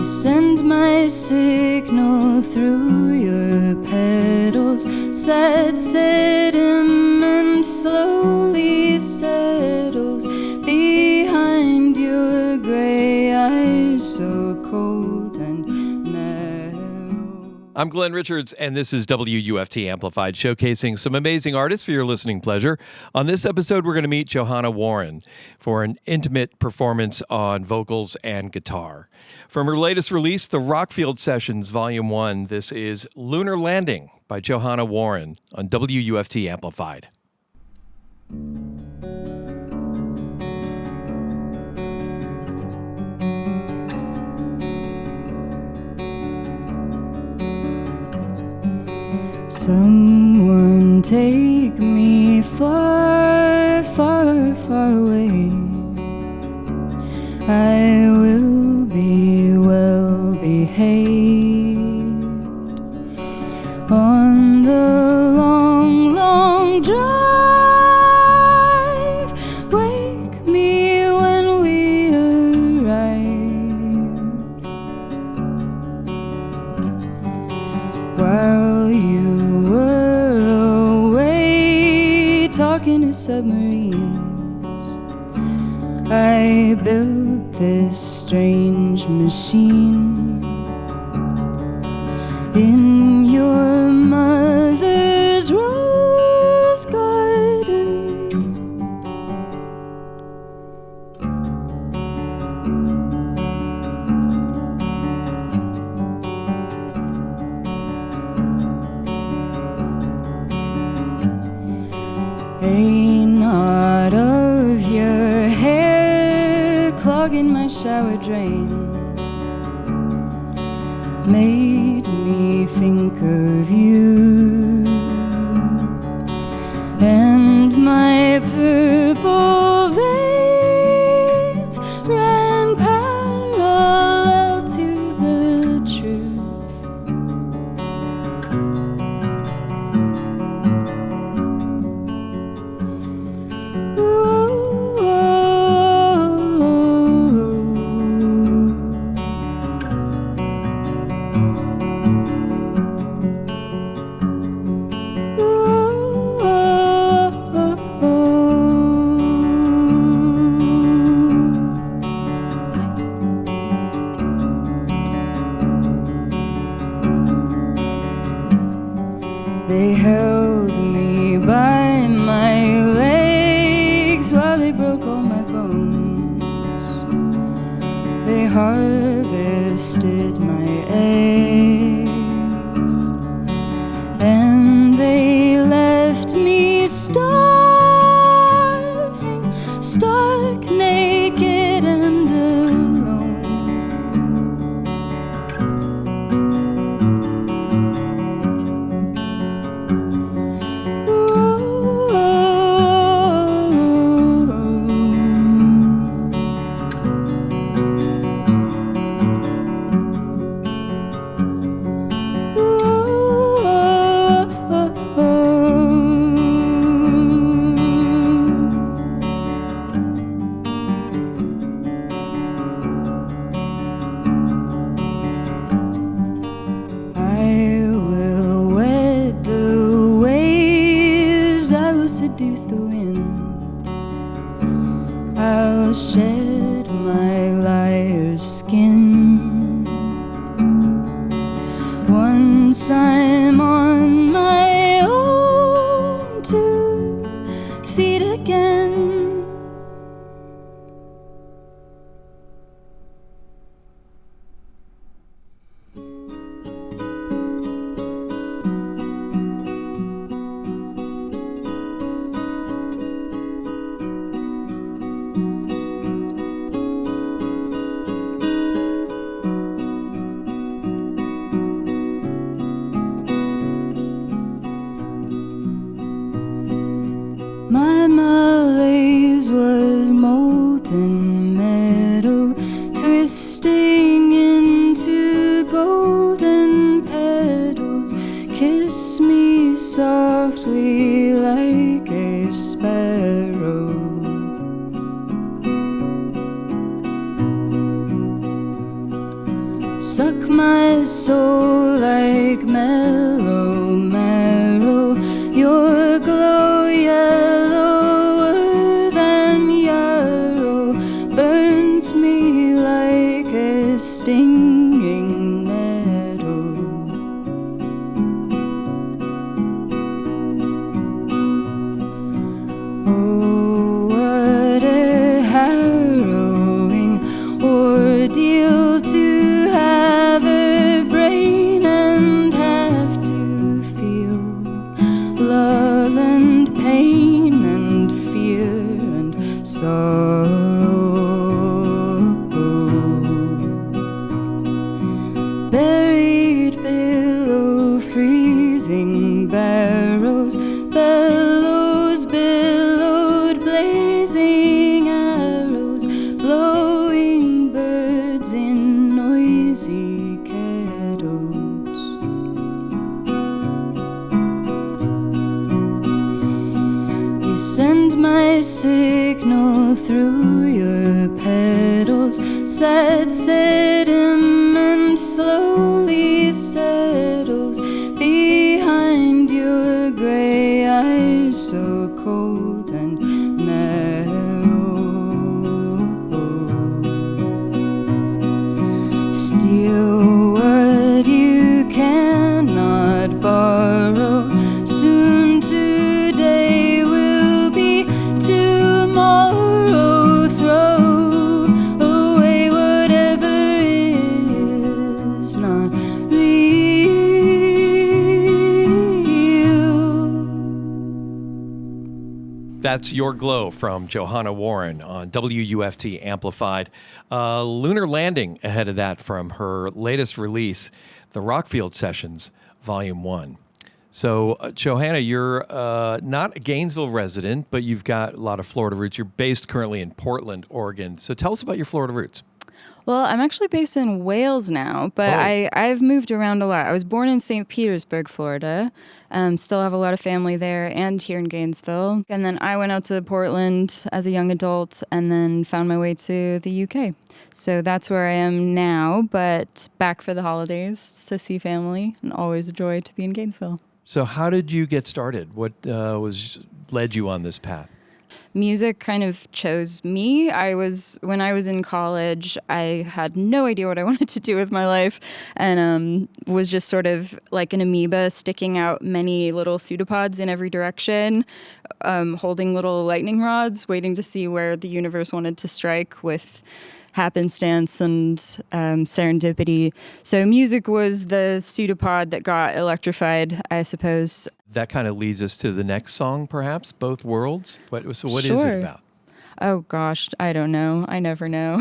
send my signal through your petals, sad sediment slowly settles behind your gray eyes, so cold and narrow. I'm Glenn Richards, and this is WUFT Amplified, showcasing some amazing artists for your listening pleasure. On this episode, we're going to meet Johanna Warren for an intimate performance on vocals and guitar. From her latest release, the Rockfield Sessions Volume 1, this is Lunar Landing by Johanna Warren on WUFT Amplified. Someone take me far, far, far away. I will be well behaved on the long, long drive. Wake me when we arrive. While you were away talking to submarines, I built this strange machine in your mother's rose garden. A knot of your hair clogging my shower drain made me think of you, and my purple veins ran parallel to the truth. They held me by my legs while they broke all my bones. They harvested my eggs, and they left me starving, stark, naked, and alone. Seduce the wind. I'll shed my liar's skin once I'm on my own 2 feet again. My malaise was molten metal, twisting into golden petals. Kiss me softly like a sparrow. soul like mellow marrow, your glow yellower than yarrow burns me like a stinging nettle. Oh, what a harrowing ordeal to have a brain and have to feel love and pain and fear and sorrow. Buried below freezing barrows, bellows billowed blazing arrows, blowing birds in noisy kettles. You send my signal through your petals, sad sediment slowly settles behind your gray eyes, so cold and narrow. Steal what you cannot borrow. Soon today will be tomorrow. Throw away whatever is not real. That's Your Glow from Johanna Warren on WUFT Amplified. Lunar Landing ahead of that from her latest release, The Rockfield Sessions, Volume 1. So, Johanna, you're not a Gainesville resident, but you've got a lot of Florida roots. You're based currently in Portland, Oregon. So tell us about your Florida roots. Well, I'm actually based in Wales now, but I've moved around a lot. I was born in St. Petersburg, Florida. Still have a lot of family there and here in Gainesville. And then I went out to Portland as a young adult and then found my way to the UK. So that's where I am now, but back for the holidays to see family, and always a joy to be in Gainesville. So how did you get started? What led you on this path? Music kind of chose me. When I was in college, I had no idea what I wanted to do with my life, and was just sort of like an amoeba sticking out many little pseudopods in every direction, holding little lightning rods, waiting to see where the universe wanted to strike with happenstance and serendipity. So music was the pseudopod that got electrified, I suppose. That kind of leads us to the next song, perhaps, Both Worlds. What is Sure. it about? Oh, gosh, I don't know. I never know.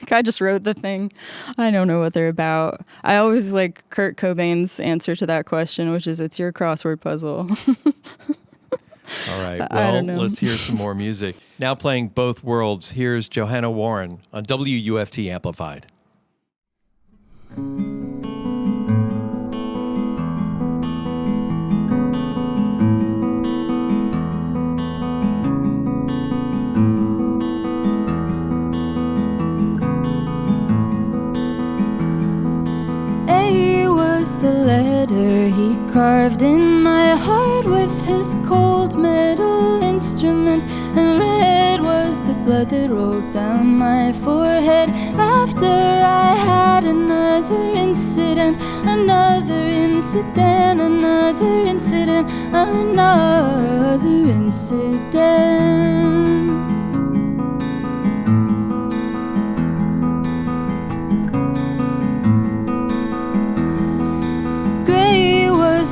I just wrote the thing. I don't know what they're about. I always like Kurt Cobain's answer to that question, which is, it's your crossword puzzle. All right, I well, don't know. let's hear some more music. Now playing Both Worlds, here's Johanna Warren on WUFT Amplified. A was the letter he carved in my heart with his cold metal instrument, and red was the blood that rolled down my forehead after I had another incident, another incident, another incident, another incident.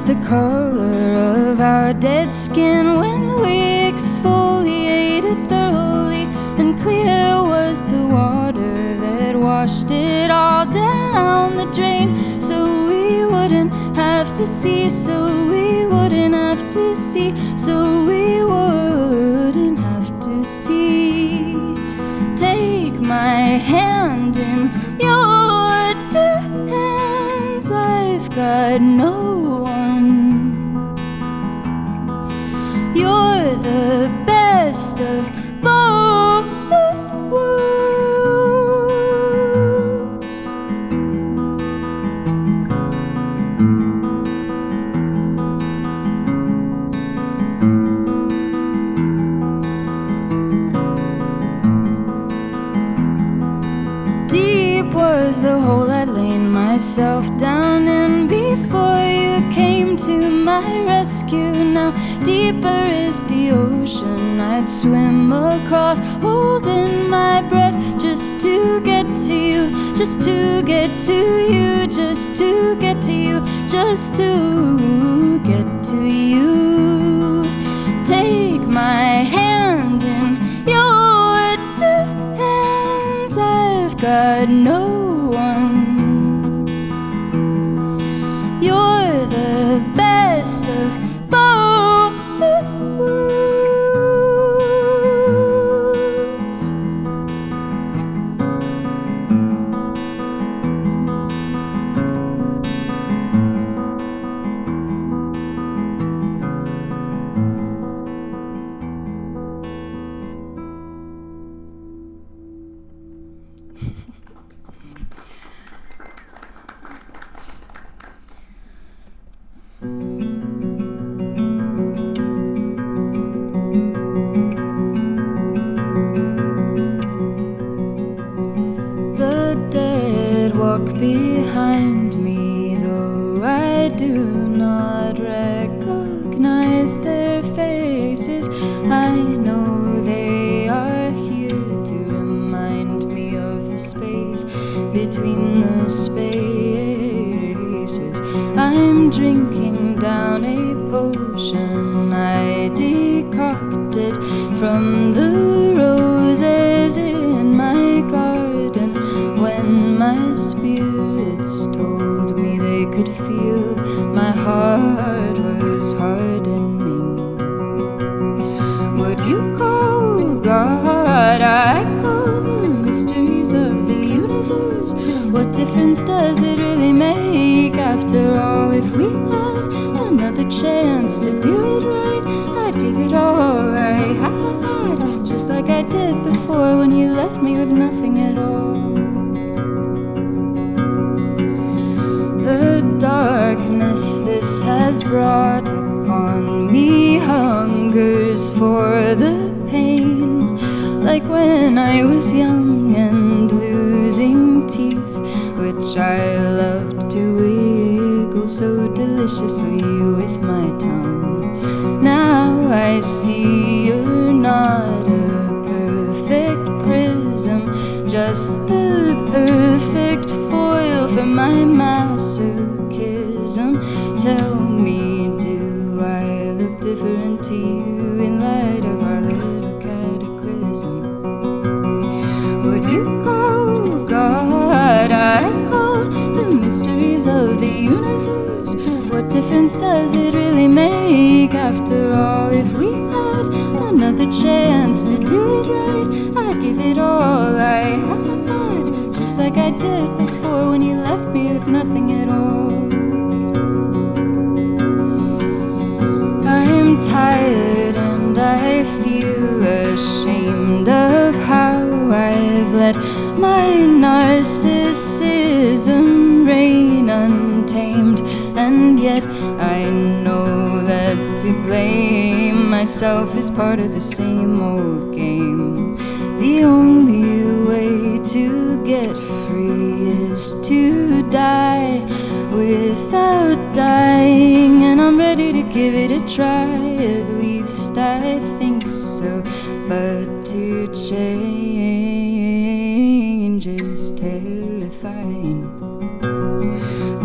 The color of our dead skin when we exfoliated thoroughly, and clear was the water that washed it all down the drain, so we wouldn't have to see, so we wouldn't have to see, so we wouldn't have to see. Take my hand in your two hands, I've got no You're the best of both worlds. myself down in before you came to my rescue. Now deeper is the ocean I'd swim across, holding my breath just to get to you, just to get to you, just to get to you, just to get to you. Take my hand in your two hands, I've got no one. You're the best of both worlds. The dead walk behind me, though I do not recognize their faces. I know they are here to remind me of the space between the spaces. I'm drinking down a potion I decocted from the roses in my garden, when my spirits told me they could feel my heart was hardening. What you call God, I call the mysteries of the universe. What difference does it really make? After all, if we had another chance to do it right, I'd give it all I had, just like I did before when you left me with nothing at all. The darkness this has brought upon me hungers for the pain, like when I was young and losing teeth, which I loved to wiggle so deliciously with my tongue. Now I see you're not a perfect prism, just the perfect foil for my masochism. Tell me, do I look different to you in light of our little cataclysm? What you call God, I call the mysteries of the universe. What difference does it really make? After all, if we had another chance to do it right, I'd give it all I had, just like I did before when you left me with nothing at all. I'm tired and I feel ashamed of how I've let my narcissism reign untamed, and yet I know that to blame myself is part of the same old game. The only way to get free is to die without dying, and I'm ready to give it a try, at least I think so. But to change is terrifying.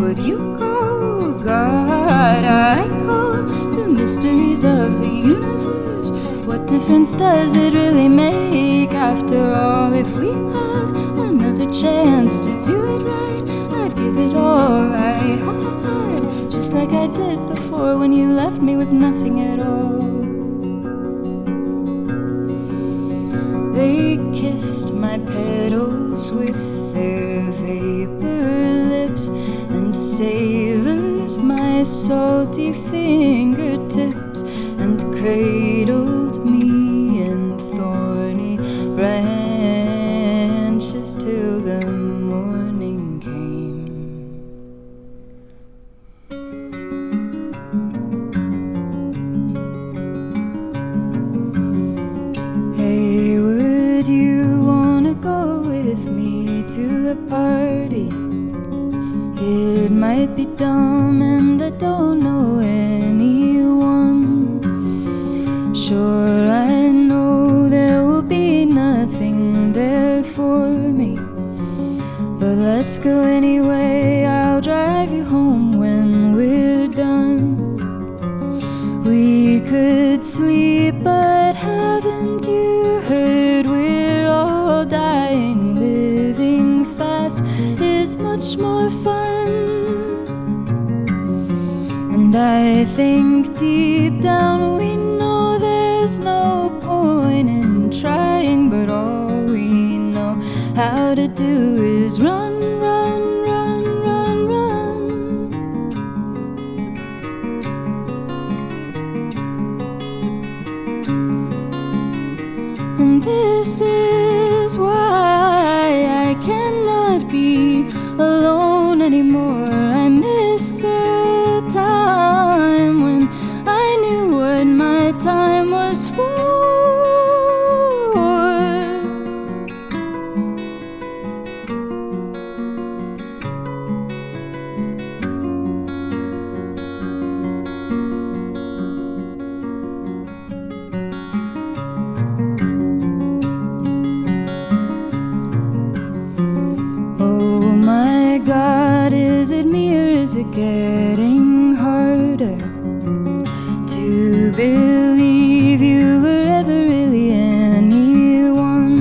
What you call God, I call the mysteries of the universe. What difference does it really make? After all, if we had another chance to do it right, I'd give it all I had, just like I did before when you left me with nothing at all. They kissed my petals with their vapor lips and savored my salty fingertips and cradled me in thorny branches till the morning came. Hey, would you wanna go with me to the party? might be dumb and I don't know anyone. Sure, I know there will be nothing there for me, but let's go anyway. I'll drive you home when we're done. We could sleep, but haven't you heard we're all dying? Living fast is much more fun. And I think deep down we know there's no point in trying, but all we know how to do is run, run, run, run, run. And this is why I cannot be alone anymore. I miss the time when I knew what my time was for. Oh my God, is it me or is it getting harder to believe you were ever really anyone?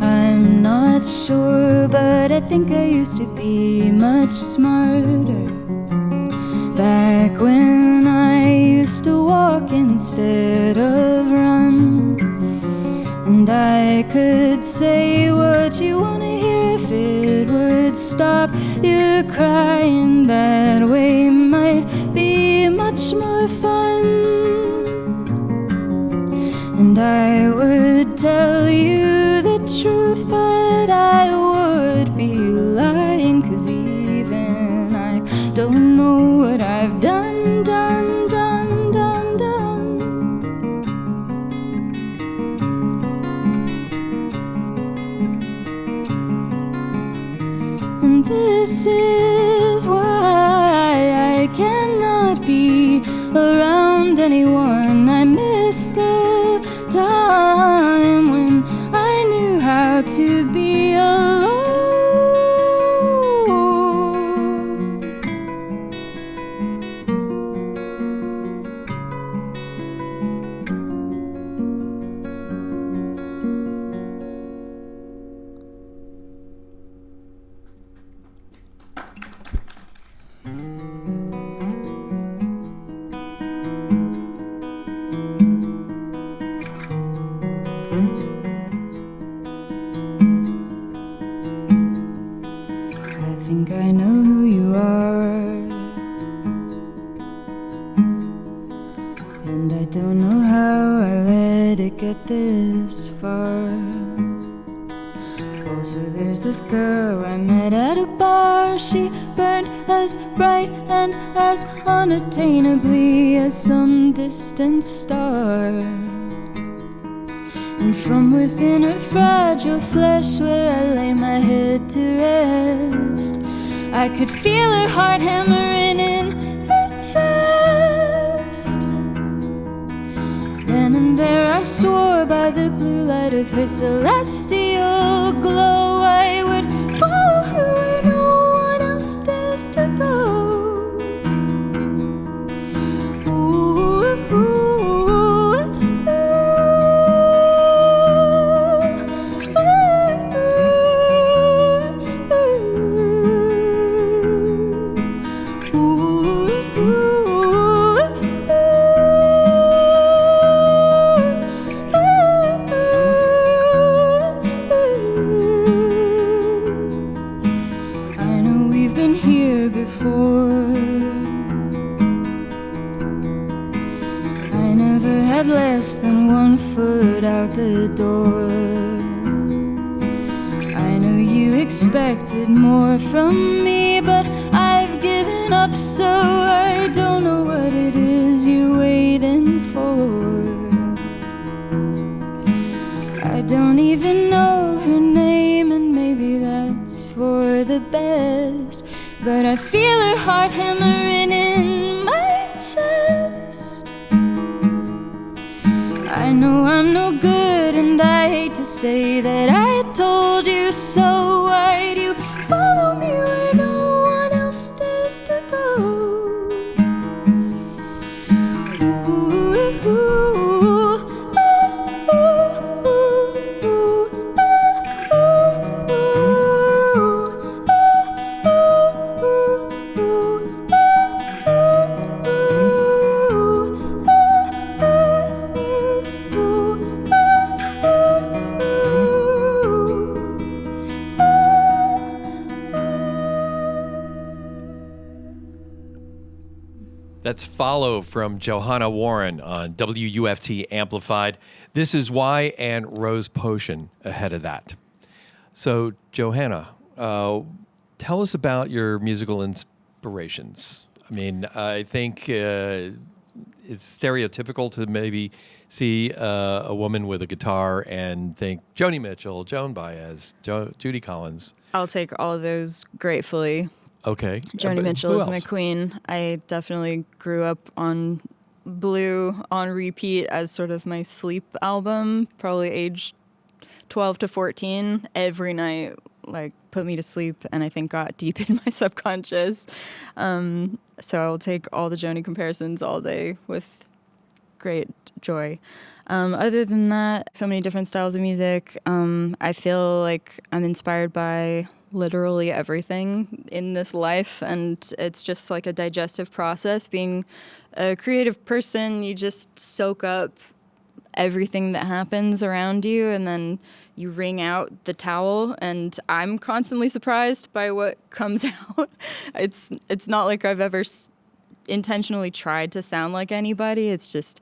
I'm not sure, but I think I used to be much smarter back when I used to walk instead of run. And I could say what you want to hear if it would stop your crying. That way might be much more fun. And I would tell you the truth, but I would be lying, 'cause even I don't know what I've done, done, done, done, done. And this is why I cannot be around anyone. I miss the time when I knew how to be alone. I think I know who you are, and I don't know how I let it get this far. Also, there's this girl I met at a bar. She burned as bright and as unattainably as some distant star. And from within her fragile flesh, where I lay my head to rest, I could feel her heart hammering in her chest. Then and there I swore by the blue light of her celestial glow, I would follow her where no one else dares to go. Ooh, ooh, ooh, less than 1 foot out the door. I know you expected more from me, but I've given up, so I don't know what it is you're waiting for. I don't even know her name, and maybe that's for the best. but I feel her heart hammering in my chest. I know I'm no good, and I hate to say that I told you so. Why'd you follow me where no one else dares to go? That's Follow from Johanna Warren on WUFT Amplified. This Is Why and Rose Potion ahead of that. So, Johanna, tell us about your musical inspirations. I mean, I think it's stereotypical to maybe see a woman with a guitar and think Joni Mitchell, Joan Baez, Judy Collins. I'll take all of those gratefully. Okay. Joni Mitchell is my queen. I definitely grew up on Blue on repeat as sort of my sleep album, probably age 12 to 14. Every night, like, put me to sleep, and I think got deep in my subconscious. So I'll take all the Joni comparisons all day with great joy. Other than that, so many different styles of music. I feel like I'm inspired by literally everything in this life, and it's just like a digestive process. Being a creative person, you just soak up everything that happens around you, and then you wring out the towel, and I'm constantly surprised by what comes out. It's not like I've ever intentionally tried to sound like anybody. It's just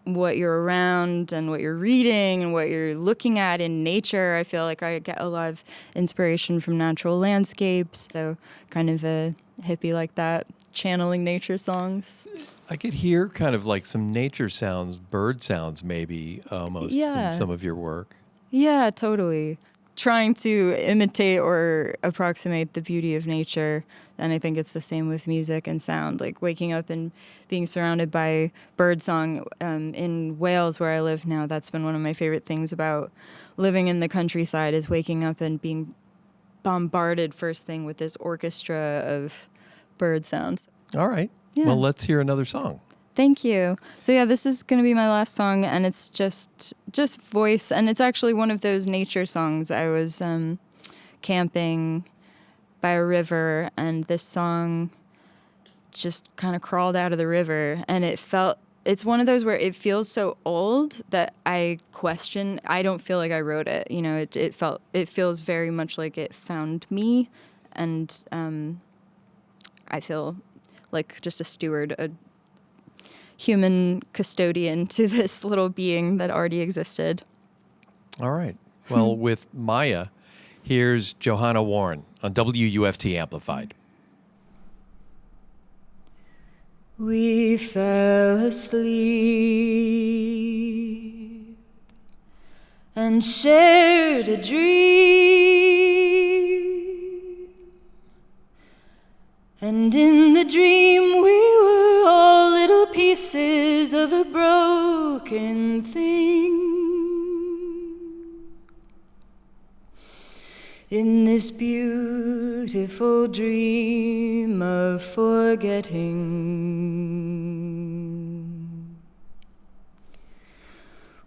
what you're around and what you're reading and what you're looking at in nature. I feel like I get a lot of inspiration from natural landscapes, so kind of a hippie like that, channeling nature songs. I could hear kind of like some nature sounds, bird sounds maybe, almost in some of your work. Yeah, totally. Trying to imitate or approximate the beauty of nature. And I think it's the same with music and sound, like waking up and being surrounded by birdsong. In Wales, where I live now, that's been one of my favorite things about living in the countryside, is waking up and being bombarded first thing with this orchestra of bird sounds. All right. Yeah. Well, let's hear another song. Thank you. So yeah, this is going to be my last song, and it's just voice, and it's actually one of those nature songs. I was camping by a river, and this song just kind of crawled out of the river, and it's one of those where it feels so old that I question. I don't feel like I wrote it. You know, it feels very much like it found me, and I feel like just a steward, a human custodian to this little being that already existed. All right. Well, with Maya, here's Johanna Warren on WUFT Amplified. We fell asleep and shared a dream, and in the dream we were all little pieces of a broken thing. In this beautiful dream of forgetting,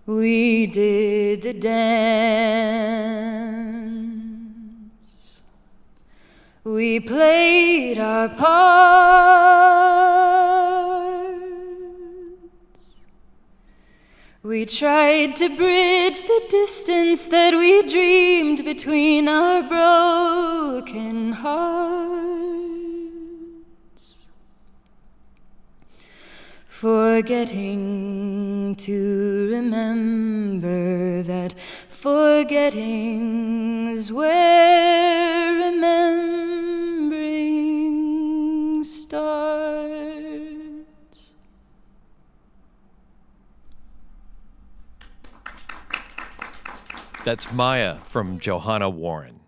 we did the dance, we played our parts, we tried to bridge the distance that we dreamed between our broken hearts, forgetting to remember that forgetting's where remembering starts. That's Maya from Johanna Warren.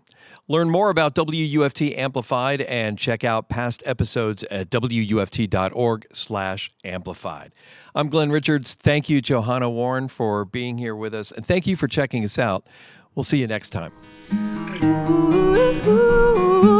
Learn more about WUFT Amplified and check out past episodes at wuft.org/amplified. I'm Glenn Richards. Thank you, Johanna Warren, for being here with us. And thank you for checking us out. We'll see you next time. Ooh, ooh, ooh.